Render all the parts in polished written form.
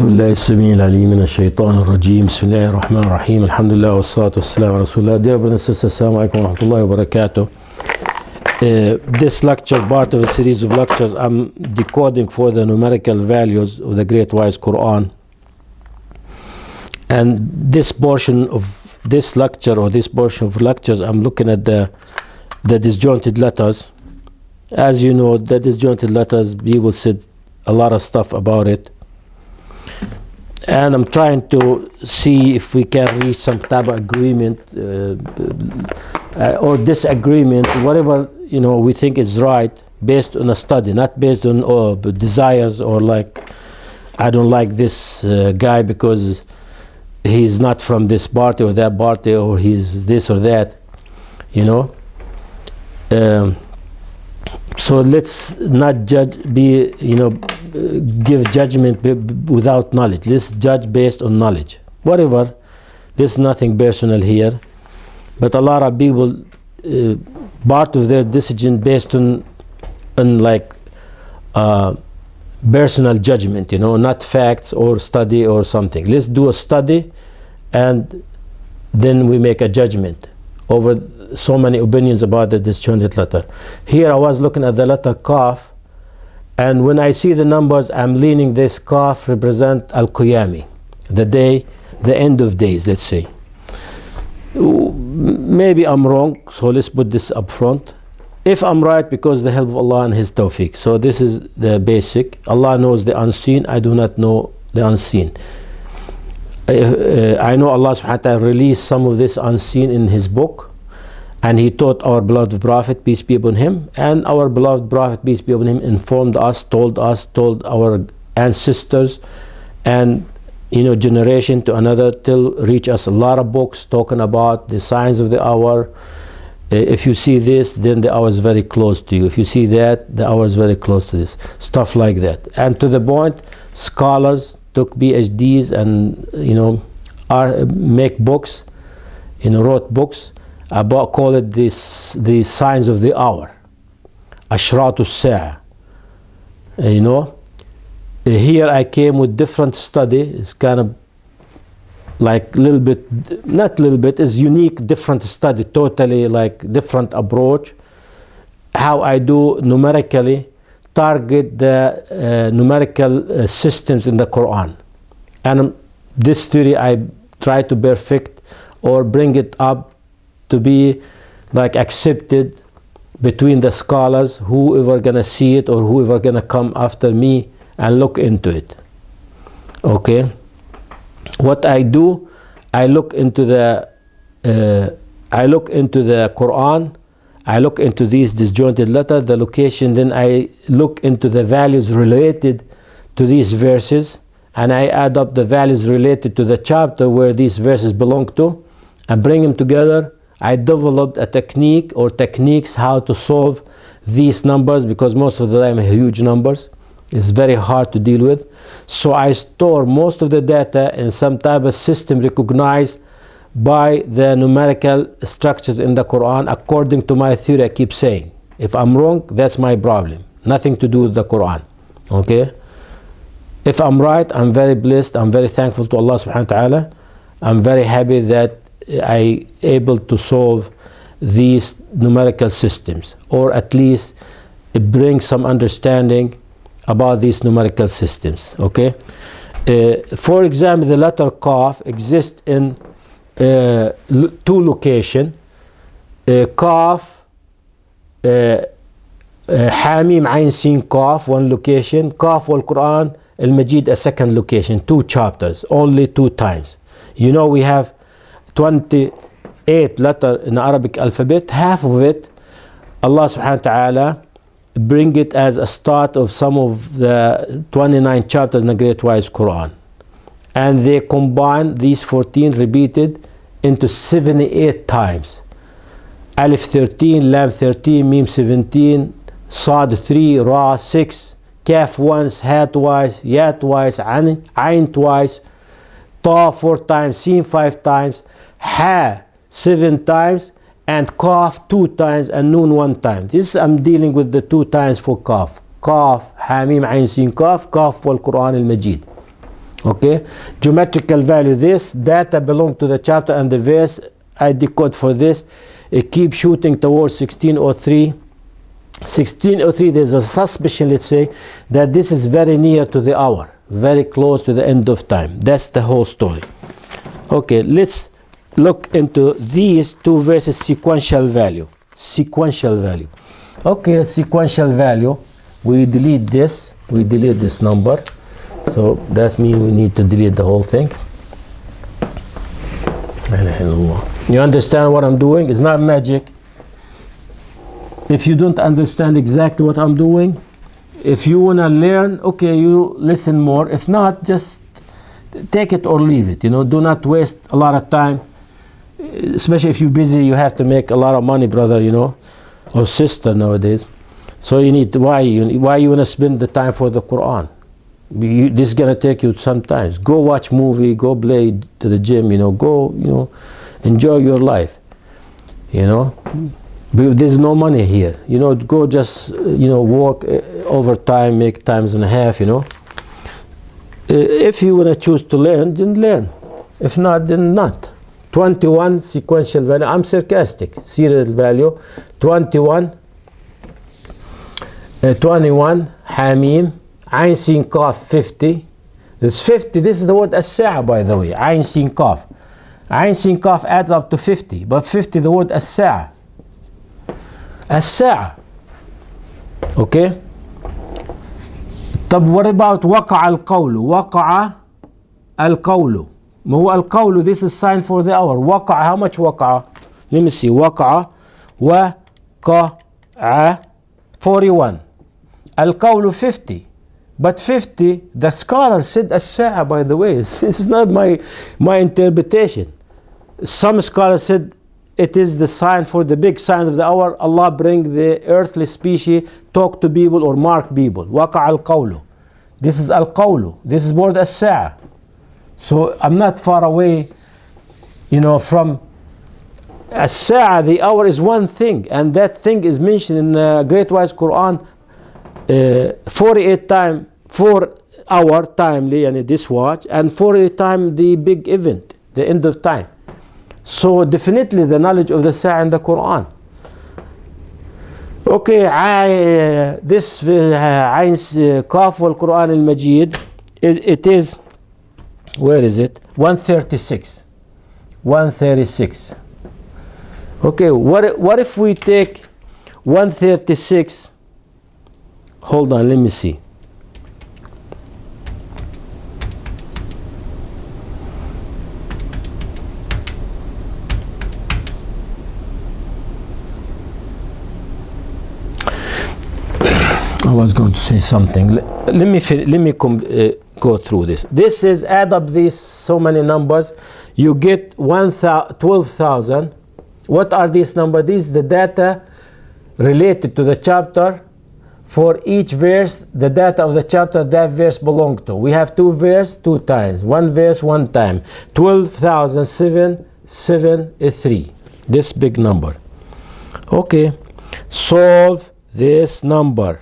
الله السميع العليم من الشيطان الرجيم. بسم الله الرحمن الرحيم. الحمد لله والصلاة والسلام على رسول الله. Dear brothers and sisters, assalamu alaikum wa rahmatullahi wa barakatuh. This lecture, part of a series of lectures, I'm decoding for the numerical values of the Great Wise Quran. And this portion of this lecture, or this portion of lectures, I'm looking at the disjointed letters. As you know, the disjointed letters, people said a lot of stuff about it. And I'm trying to see if we can reach some type of agreement or disagreement, whatever we think is right, based on a study, not based on desires or like, I don't like this guy because he's not from this party or that party, or he's this or that, So let's not judge, give judgment without knowledge. Let's judge based on knowledge. Whatever, there's nothing personal here. But a lot of people, part of their decision based on like personal judgment, not facts or study or something. Let's do a study and then we make a judgment over so many opinions about the disjointed letter. Here I was looking at the letter Kaf, and when I see the numbers, I'm leaning this Kaf represent Al-Qiyami, the day, the end of days, let's say. Maybe I'm wrong, so let's put this up front. If I'm right, because the help of Allah and His tawfiq. So this is the basic. Allah knows the unseen, I do not know the unseen. I know Allah subhanahu wa ta'ala released some of this unseen in His book, and He taught our beloved Prophet, peace be upon him, and our beloved Prophet, peace be upon him, informed us, told our ancestors, and generation to another, till reach us a lot of books talking about the signs of the hour. If you see this, then the hour is very close to you. If you see that, the hour is very close to this. Stuff like that. And to the point, scholars took PhDs and make books, wrote books about, call it the signs of the hour, Ashratu Sa'a. Here I came with different study. It's kind of like little bit, not little bit, it's unique, different study, totally like different approach. How I do numerically target the numerical systems in the Quran. And this theory I try to perfect or bring it up to be like accepted between the scholars, whoever gonna see it or whoever gonna come after me and look into it. Okay, what I do, I look into the Quran, I look into these disjointed letters, the location, then I look into the values related to these verses, and I add up the values related to the chapter where these verses belong to, and bring them together. I developed a technique or techniques how to solve these numbers, because most of the time huge numbers. It's very hard to deal with. So I store most of the data in some type of system recognized by the numerical structures in the Quran according to my theory. I keep saying, if I'm wrong, that's my problem. Nothing to do with the Quran. Okay? If I'm right, I'm very blessed. I'm very thankful to Allah subhanahu wa ta'ala. I'm very happy that I able to solve these numerical systems, or at least bring some understanding about these numerical systems. Okay, for example, the letter Qaf exists in two locations. Qaf, Hamim Ain Sin Qaf, one location. Qaf wal Quran al Majid, a second location. Two chapters, only two times. We have 28 letters in the Arabic alphabet. Half of it, Allah subhanahu wa ta'ala bring it as a start of some of the 29 chapters in the Great Wise Quran. And they combine these 14 repeated into 78 times. Alif 13, Lam 13, Mim 17, Sad 3, Ra 6, Kaf once, Ha twice, Ya twice, Ain twice, Ta 4 times, Sin 5 times, Ha 7 times, and Qaf 2 times, and Noon 1 time. This I'm dealing with the 2 times for Qaf. Qaf, Hamim, Ain, Sin, Qaf, Qaf wal Quran al Majid. Okay, geometrical value, this data belong to the chapter and the verse. I decode for this. It keep shooting towards 1603. 1603, there's a suspicion, let's say, that this is very near to the hour, very close to the end of time. That's the whole story. Okay, let's look into these two verses, sequential value. Sequential value. Okay, sequential value. We delete this number. So that means we need to delete the whole thing. You understand what I'm doing? It's not magic. If you don't understand exactly what I'm doing, if you want to learn, okay, you listen more. If not, just take it or leave it. Do not waste a lot of time, especially if you're busy, you have to make a lot of money, brother, or sister nowadays. So you need to, why you want to spend the time for the Quran? This is going to take you some time. Go watch movie, go play to the gym, go, enjoy your life, There's no money here, go just, work overtime, make times and a half, If you want to choose to learn, then learn. If not, then not. 21 sequential value, I'm sarcastic, serial value, 21, Hamim, Ain Sin Kaf 50. This 50, this is the word as-sa'a, by the way, Ain Sin Kaf. Ain Sin Kaf adds up to 50, but 50 the word as-sa'a. As-sa'a. Okay? طب what about وقع القول? وقع القول. ما هو القول, this is sign for the hour. وقع, how much وقع? Let me see. وقع وقع 41. القول 50. But 50, the scholar said as-sa'a, by the way. This is not my interpretation. Some scholars said it is the sign for the big sign of the hour. Allah bring the earthly species, talk to people or mark people. وقع القول. This is al-qawlu. This is word as-sa'a. So I'm not far away, from as-sa'a. The hour is one thing, and that thing is mentioned in the Great Wise Quran 48 times, 4 hour timely, and this watch, and 48 times the big event, the end of time. So definitely the knowledge of the sa'a in the Quran. Okay, this Ain Kaf wal Quran al-Majid, it is, where is it? 136. 136. Okay, what if we take 136? Hold on, let me see. I was going to say something. Let me go through this. This is, add up these so many numbers, you get 12,000. What are these numbers? These the data related to the chapter. For each verse, the data of the chapter that verse belongs to. We have 2 verses, 2 times. 1 verse, 1 time. 12,773. This big number. Okay. Solve this number.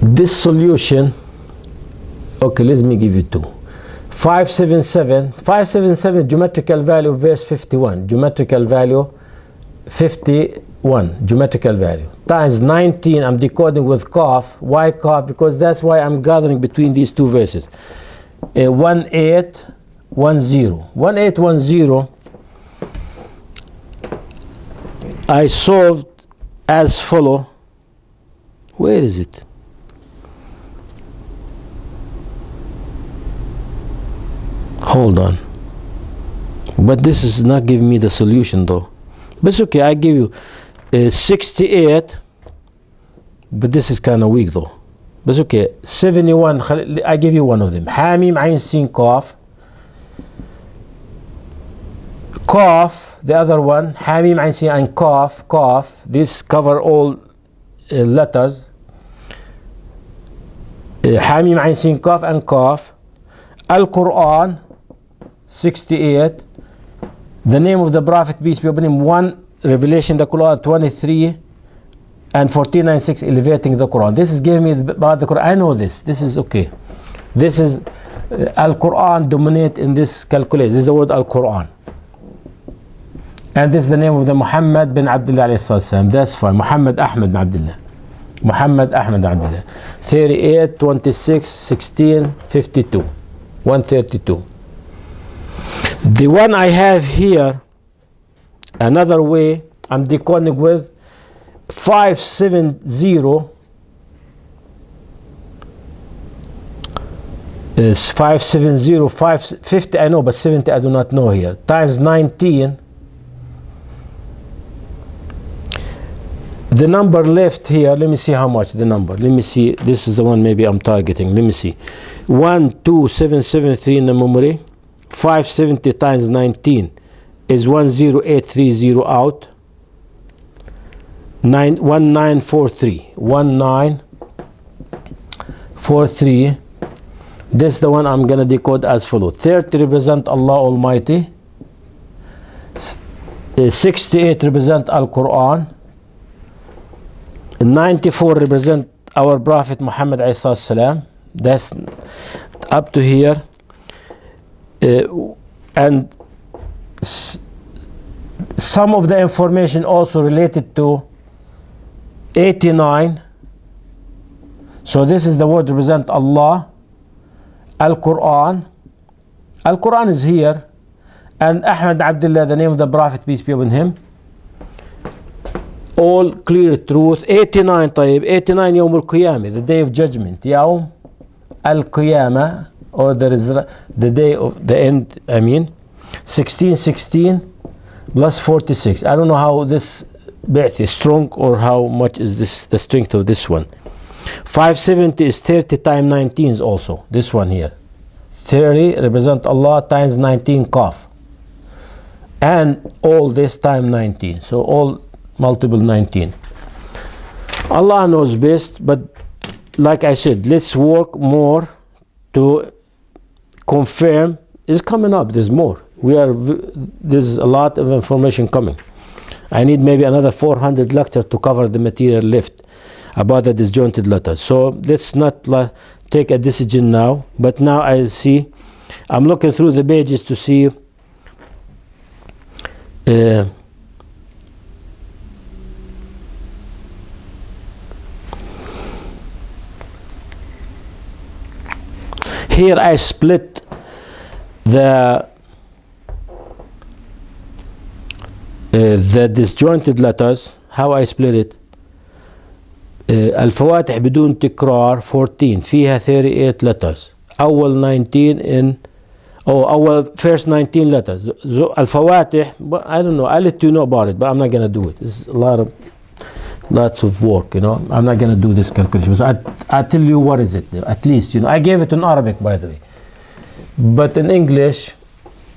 This solution, okay, let me give you 2. 577 geometrical value, verse 51, geometrical value 51, geometrical value, times 19, I'm decoding with Kaf. Why Kaf? Because that's why I'm gathering between these 2 verses. 1810. 1810, I solved as follow. Where is it? Hold on. But this is not giving me the solution though. But it's okay, I give you 68. But this is kind of weak though. But it's okay. 71, I give you one of them. Hamim Ain Sin Kaf. Kaf, the other one. Hamim Ain Sin and Kaf. Kaf. This cover all letters. حاميم عين سين قاف and قاف. Al-Quran 68. The name of the Prophet, peace be upon him, 1 Revelation, the Quran 23 and 1496 elevating the Quran. This is giving me about the Quran. I know this. This is okay. This is Al-Quran dominate in this calculation. This is the word Al-Quran. And this is the name of the Muhammad bin Abdullah alayhi salam. That's fine. Muhammad Ahmed bin Abdullah. Muhammad Ahmed bin Abdullah. 38, 26, 16, 52. 132. The one I have here, another way, I'm decoding with 570 is 570, 550 I know, but 70 I do not know here, times 19. The number left here, let me see how much the number. Let me see, this is the one maybe I'm targeting. Let me see. 12773 in the memory. 570 times 19 is 10830 out. 1943. 1943. This is the one I'm gonna decode as follows. 30 represent Allah Almighty. 68 represent Al-Quran. 94 represent our Prophet Muhammad alayhi salam. That's up to here. And some of the information also related to 89. So this is the word represent Allah. Al-Quran. Al-Quran is here. And Ahmad Abdullah, the name of the Prophet, peace be upon him. All clear truth. 89 طيب. 89 يوم القيامة, the day of judgment. يوم القيامة, or the day of the end, I mean. 1616 plus 46. I don't know how this bit is strong or how much is this the strength of this one. 570 is 30 times 19 also. This one here. 30 represent Allah times 19 qaf. And all this time 19. So all multiple 19. Allah knows best, but like I said, let's work more to confirm. It's coming up. There's more. There's a lot of information coming. I need maybe another 400 lectures to cover the material left about the disjointed letters. So let's not take a decision now. But now I see, I'm looking through the pages to see here I split the disjointed letters. How I split it? الفواتح بدون تكرار 14 فيها 38 letters. أول 19 in أول first 19 letters. الفواتح, I don't know, I'll let you know about it, but I'm not gonna do it. It's lots of work, you know. I'm not gonna do this calculation. But I tell you what is it, at least, you know. I gave it in Arabic, by the way, but in English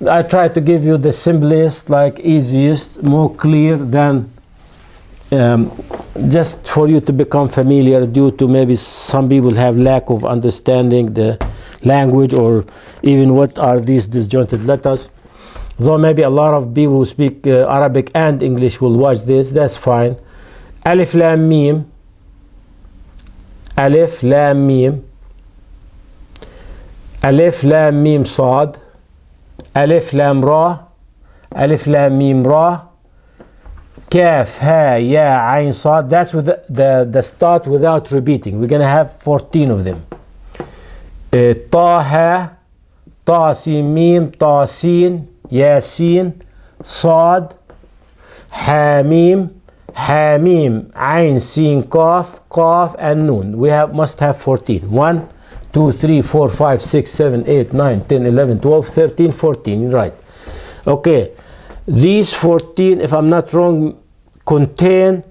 I try to give you the simplest, like easiest, more clear than just for you to become familiar, due to maybe some people have lack of understanding the language or even what are these disjointed letters. Though maybe a lot of people who speak Arabic and English will watch this, that's fine. Alif Lam Mim, Alif Lam Mim, Alif Lam Mim Sad, Alif Lam Ra, Alif Lam Mim Ra, Kaf Ha Ya Ain Sad. That's with the start without repeating. We're gonna have 14 of them. Taha, Ta Sin Mim, Ta Sin, Yasin, Sad, Hamim, Hamim, Ain Sin Qaf, Qaf and Nun. We must have 14. 1, 2, 3, 4, 5, 6, 7, 8, 9, 10, 11, 12, 13, 14. Right. Okay. These 14, if I'm not wrong, contain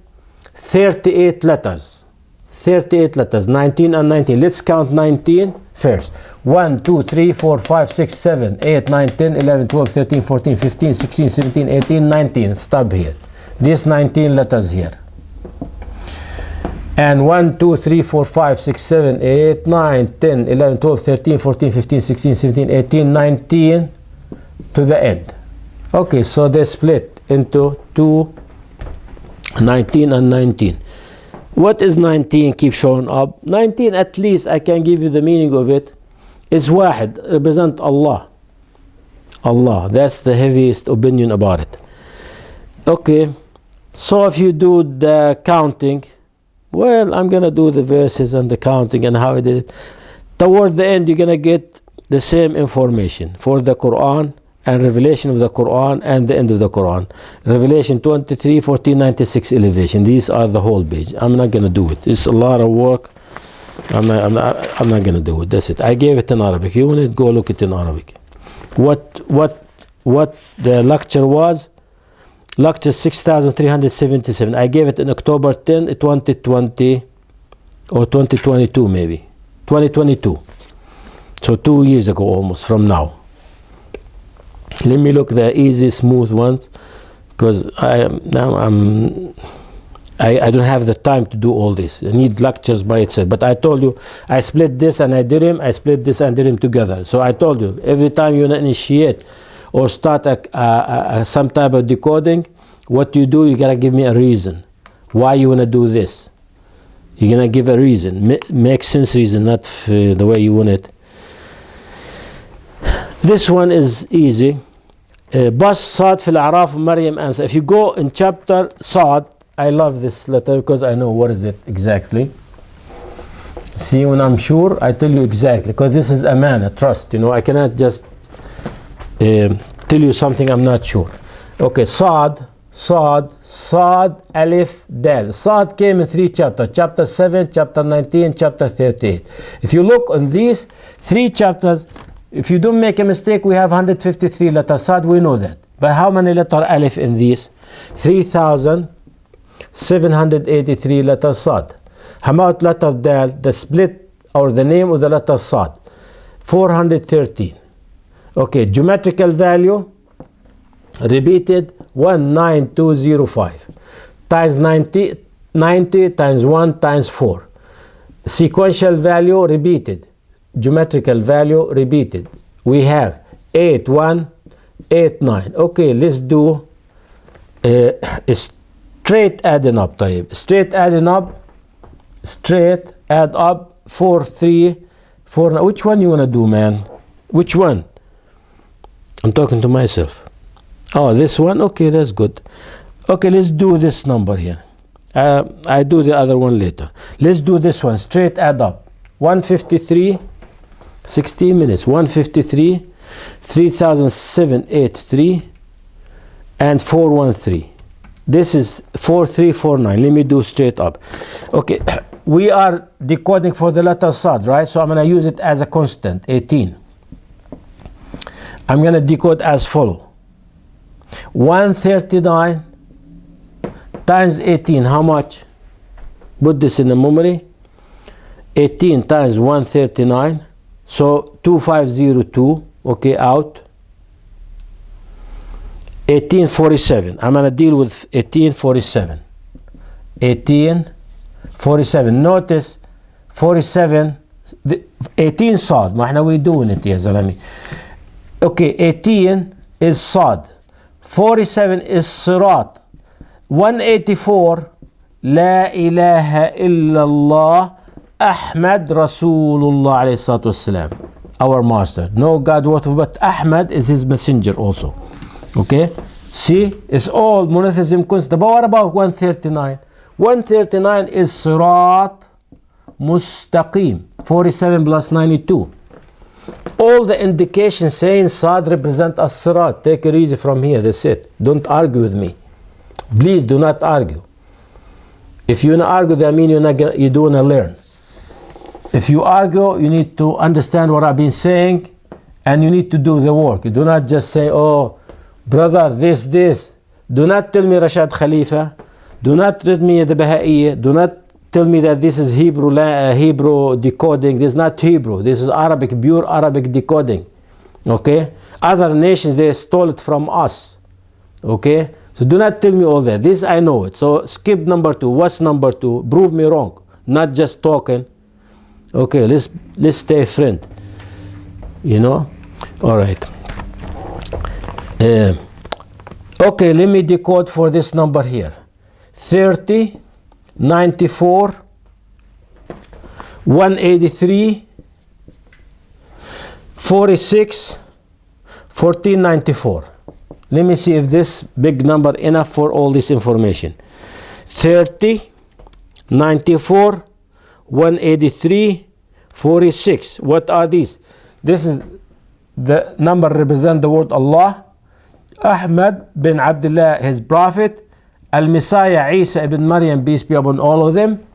38 letters. 38 letters. 19 and 19. Let's count 19 first. 1, 2, 3, 4, 5, 6, 7, 8, 9, 10, 11, 12, 13, 14, 15, 16, 17, 18, 19. Stop here. These 19 letters here. And 1, 2, 3, 4, 5, 6, 7, 8, 9, 10, 11, 12, 13, 14, 15, 16, 17, 18, 19 to the end. Okay, so they split into 2, 19 and 19. What is 19? Keep showing up. 19, at least I can give you the meaning of it. Is wahid, represent Allah. Allah, that's the heaviest opinion about it. Okay, so if you do the counting, well, I'm gonna do the verses and the counting and how I did it. Toward the end, you're gonna get the same information for the Quran and revelation of the Quran and the end of the Quran. Revelation 23, 14, 96 elevation. These are the whole page. I'm not gonna do it. It's a lot of work. I'm not gonna do it. That's it. I gave it in Arabic. You want it, go look it in Arabic. What the lecture was? Lecture 6377. I gave it in October 10, 2020 or 2022 maybe. 2022. So 2 years ago almost from now. Let me look the easy, smooth ones, because I don't have the time to do all this. I need lectures by itself. But I told you, I split this and I did him. I split this and did him together. So I told you, every time you initiate or start some type of decoding, what you do, you gotta give me a reason why you wanna do this. You're gonna give a reason, make sense reason, not the way you want it. This one is easy. Bas Sad fil Araf Maryam answer. If you go in chapter Sad, I love this letter because I know what is it exactly. See, when I'm sure, I tell you exactly, because this is amana, trust. You know, I cannot just tell you something I'm not sure. Okay, Sad, Alif, Dal. Sad came in 3 chapters. Chapter 7, chapter 19, chapter 38. If you look on these 3 chapters, if you don't make a mistake, we have 153 letters Sad, we know that. But how many letters Alif in these? 3,783 letters Sad. How about letter Dal, the split or the name of the letter Sad? 413. Okay, geometrical value, repeated 19205 times 90 times 1 times 4. Sequential value repeated. Geometrical value repeated. We have 8189. Okay, let's do straight adding up. Straight add up 4349. Which one you want to do, man? Which one? I'm talking to myself. Oh, this one? Okay, that's good. Okay, let's do this number here. I do the other one later. Let's do this one. Straight add up. 153, 16 minutes. 153, 3,783, and 413. This is 4349. Let me do straight up. Okay, we are decoding for the letter Sad, right? So I'm going to use it as a constant, 18. I'm going to decode as follow. 139 times 18, how much? Put this in the memory. 18 times 139, so 2502, okay, out. 1847, I'm going to deal with 1847. 1847, notice 47, 18 Sad, ما احنا we doing it يا زلمي. Okay, 18 is Sad. 47 is Sirat. 184, La ilaha illallah Ahmad Rasulullah alayhi salatu wassalam, our master. No God worth of, but Ahmad is his messenger also. Okay, see, it's all monotheism constant. But what about 139? 139 is Sirat Mustaqim. 47 plus 92. All the indications saying Sad represent as Sirat. Take it easy from here, that's it. Don't argue with me. Please do not argue. If you argue, that means you don't want to learn. If you argue, you need to understand what I've been saying, and you need to do the work. You do not just say, oh, brother, this. Do not tell me Rashad Khalifa. Do not tell me the Baha'iyya. Do not tell me that this is Hebrew decoding. This is not Hebrew. This is Arabic, pure Arabic decoding. Okay? Other nations, they stole it from us. Okay? So do not tell me all that. This I know it. So skip number 2. What's number 2? Prove me wrong. not just talking. Okay, let's stay friend. You know? All right. Okay, let me decode for this number here. 30, 94, 183, 46, 1494. Let me see if this big number enough for all this information. 30, 94, 183, 46. What are these? This is the number represent the word Allah. Ahmad bin Abdullah, his prophet. Al-Messiah, Isa ibn Maryam, peace be upon all of them.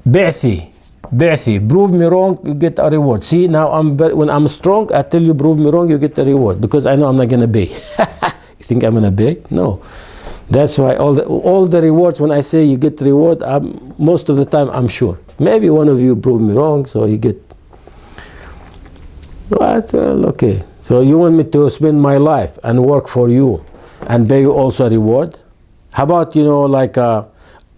Bi'thi. Prove me wrong, you get a reward. See, now when I'm strong, I tell you prove me wrong, you get a reward. Because I know I'm not going to pay. You think I'm going to pay? No. That's why all the rewards, when I say you get reward, most of the time I'm sure. Maybe one of you prove me wrong, so you get. But, okay. So you want me to spend my life and work for you and pay you also a reward? How about, like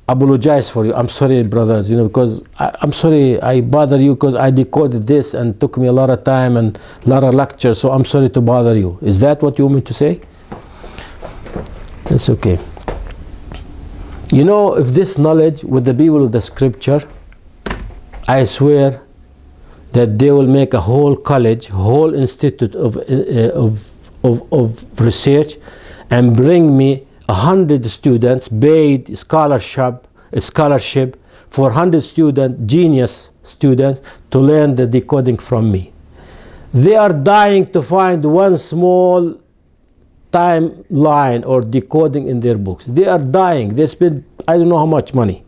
apologize for you? I'm sorry, brothers, because I'm sorry I bother you because I decoded this and took me a lot of time and a lot of lectures, so I'm sorry to bother you. Is that what you want me to say? It's okay. If this knowledge with the people of the scripture, I swear that they will make a whole college, whole institute of research, and bring me 100 students, paid scholarship for 100 students, genius students, to learn the decoding from me. They are dying to find one small timeline or decoding in their books. They are dying. They spend I don't know how much money.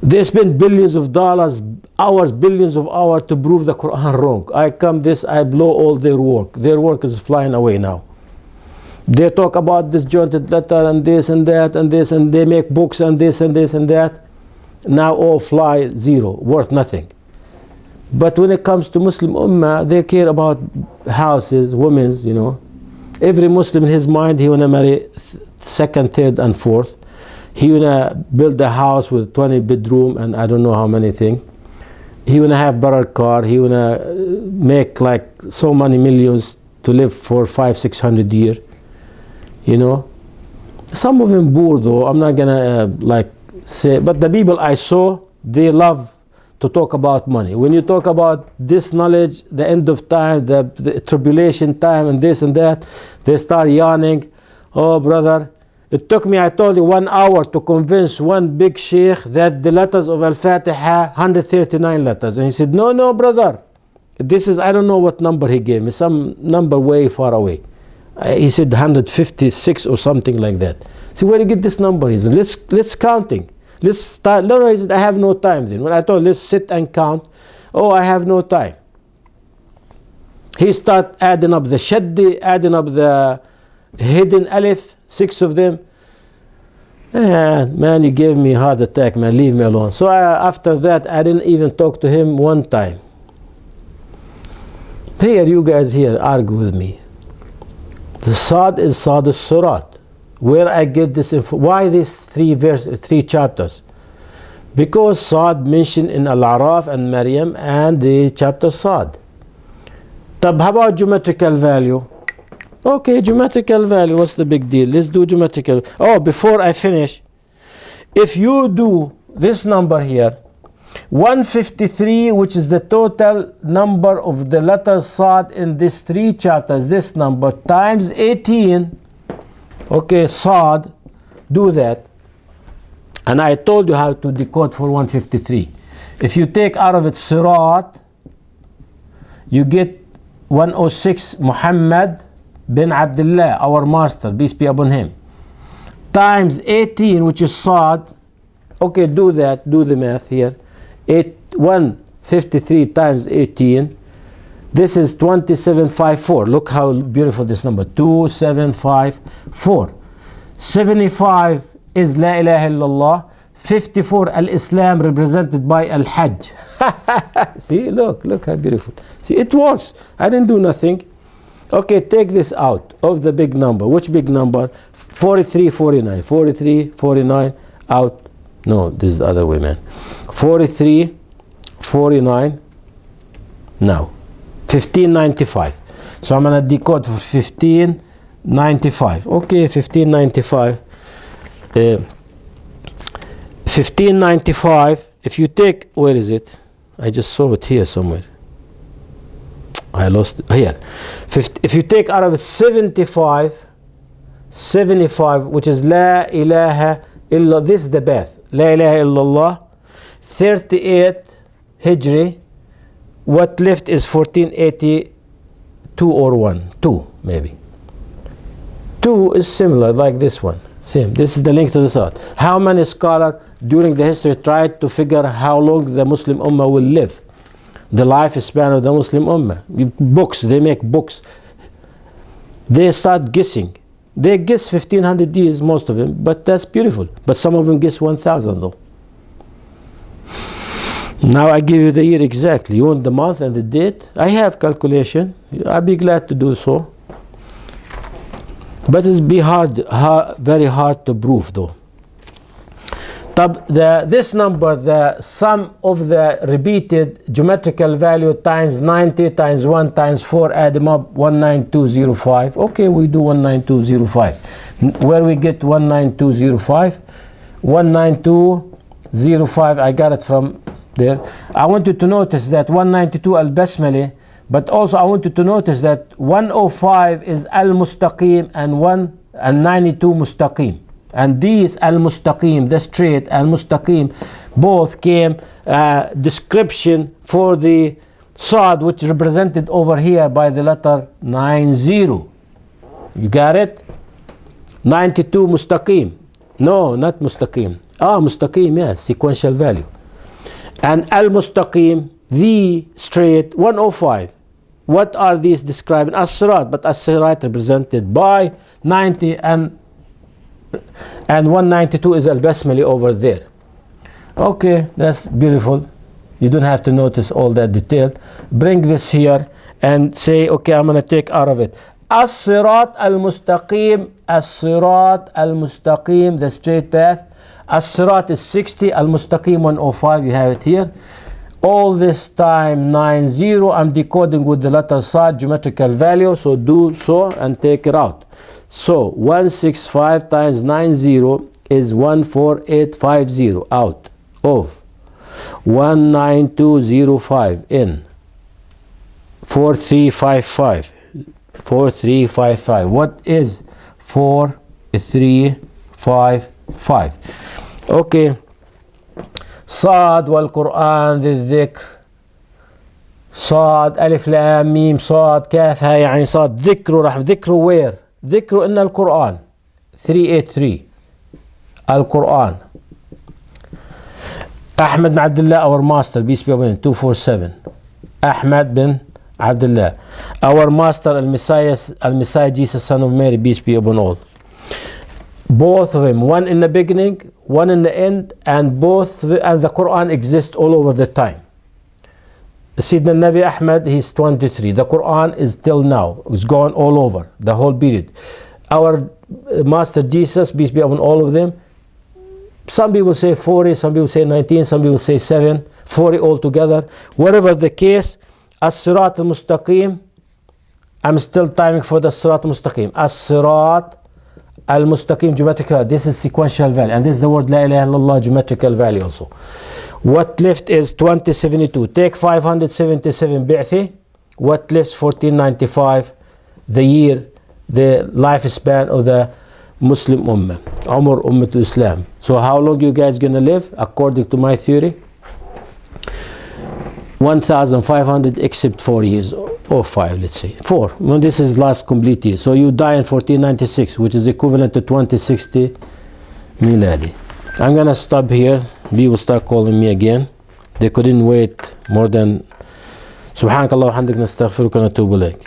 They spend billions of dollars, billions of hours to prove the Quran wrong. I blow all their work. Their work is flying away now. They talk about disjointed letter and this and that and this, and they make books and this and this and that. Now all fly zero, worth nothing. But when it comes to Muslim Ummah, they care about houses, women's, Every Muslim in his mind, he wanna marry second, third, and fourth. He wanna build a house with 20 bedroom and I don't know how many things. He wanna have better car. He wanna make like so many millions to live for 500-600 years. Some of them poor though. I'm not gonna say, but the people I saw, they love to talk about money. When you talk about this knowledge, the end of time, the tribulation time, and this and that, they start yawning. Oh, brother, it took me, I told you, 1 hour to convince one big sheikh that the letters of Al-Fatiha, 139 letters. And he said, no, brother, this is, I don't know what number he gave me, some number way far away. He said 156 or something like that. So where do you get this number? He said, let's counting. Let's start. No, he said, I have no time then. When I told, let's sit and count. Oh, I have no time. He start adding up the shaddi, adding up the hidden alif, 6 of them. Man, you gave me a heart attack, man. Leave me alone. So after that, I didn't even talk to him one time. Here, you guys here argue with me. The Sad is Sad al-Surat. Where I get this info? Why these 3 chapters? Because Sad mentioned in Al-Araf and Maryam and the chapter Sad. Tab, how about geometrical value? Okay, geometrical value, what's the big deal? Let's do geometrical. Oh, before I finish, if you do this number here, 153, which is the total number of the letter Sad in these 3 chapters, this number, times 18, okay, Sad, do that. And I told you how to decode for 153. If you take out of it Sirat, you get 106 Muhammad bin Abdullah, our master, peace be upon him, times 18, which is Sad. Okay, do that, do the math here. 153 times 18, this is 2754. Look how beautiful this number, 2754. 75 is La ilaha illallah. 54 al-Islam, represented by al-Hajj. See, look how beautiful. See, it works. I didn't do nothing. Okay, take this out of the big number. Which big number? 43, 49. 43, 49 out. No, this is the other way, man. 43, 49, now 1595. So I'm gonna decode for 1595. Okay, 1595. 1595, if you take, where is it? I just saw it here somewhere. I lost it here. If you take out of it 75, which is La ilaha illa, this is the Beth. La ilaha illallah. 38 Hijri. What left is 1482 or 1. 2 maybe. 2 is similar like this one. Same. This is the length of the Salat. How many scholars during the history tried to figure how long the Muslim Ummah will live? The lifespan of the Muslim Ummah. Books, they make books. They start guessing. They guess 1500 years, most of them, but that's beautiful. But some of them guess 1000 though. Now I give you the year exactly. You want the month and the date? I have calculation. I'll be glad to do so. But it's very hard to prove though. This number, the sum of the repeated geometrical value times 90 times 1 times 4, add them up, 19205. Okay, we do 19205. Where we get 19205? 19205, I got it from there. I want you to notice that 192 al-Basmali, but also I want you to notice that 105 is al-Mustaqim and 92 Mustaqim. And these al-Mustaqim, the straight al-Mustaqim, both came description for the Sad, which represented over here by the letter 90. You got it? 92 Mustaqim. No, not Mustaqim. Mustaqim, yes, sequential value. And al-Mustaqim, the straight, 105. What are these describing? As-Sirat, but As-Sirat represented by 90 and 192 is al-Basmali over there. Okay, that's beautiful. You don't have to notice all that detail. Bring this here and say, okay, I'm going to take out of it. As-Sirat al-Mustaqim, As-Sirat al-Mustaqim, the straight path. As-Sirat is 60, al-Mustaqim 105, you have it here. All this time 90, I'm decoding with the letter Sad, geometrical value, so do so and take it out. So 165 times 90 is 14850 out of 19205 in 4355. 4355. What is 4355? Okay. صاد والقرآن ذي الذكر. صاد ألف لام ميم صاد كاف ها يعني صاد. ذكر رحمة. ذكر where? ذكر إن القرآن 383. القرآن. أحمد بن عبد الله, our master, peace be upon him, 247. أحمد بن عبد الله, our master, Al-Messiah Jesus, son of Mary, peace be upon all. Both of them, one in the beginning, one in the end, and the Quran exists all over the time. Sayyidina Nabi Ahmad, he's 23. The Quran is till now. It's gone all over, the whole period. Our Master Jesus, peace be upon all of them, some people say 40, some people say 19, some people say 7, 40 altogether. Whatever the case, As-Sirat al-Mustaqim, I'm still timing for the Sirat al-Mustaqim. As-Sirat al-Mustaqim, geometrical, this is sequential value, and this is the word La ilaha illallah, geometrical value also. What left is 2072. Take 577 Bi'thi. What left 1495, the year, the lifespan of the Muslim Ummah, Umar Ummatul Islam. So how long you guys gonna live? According to my theory, 1500 except 4 years or 5, let's say 4. Well, this is last complete year. So you die in 1496, which is equivalent to 2060 miladi. I'm gonna stop here. People start calling me again. They couldn't wait more than. Subhanakallah wa hamdika nastaghfiruka wa natubu ilayk.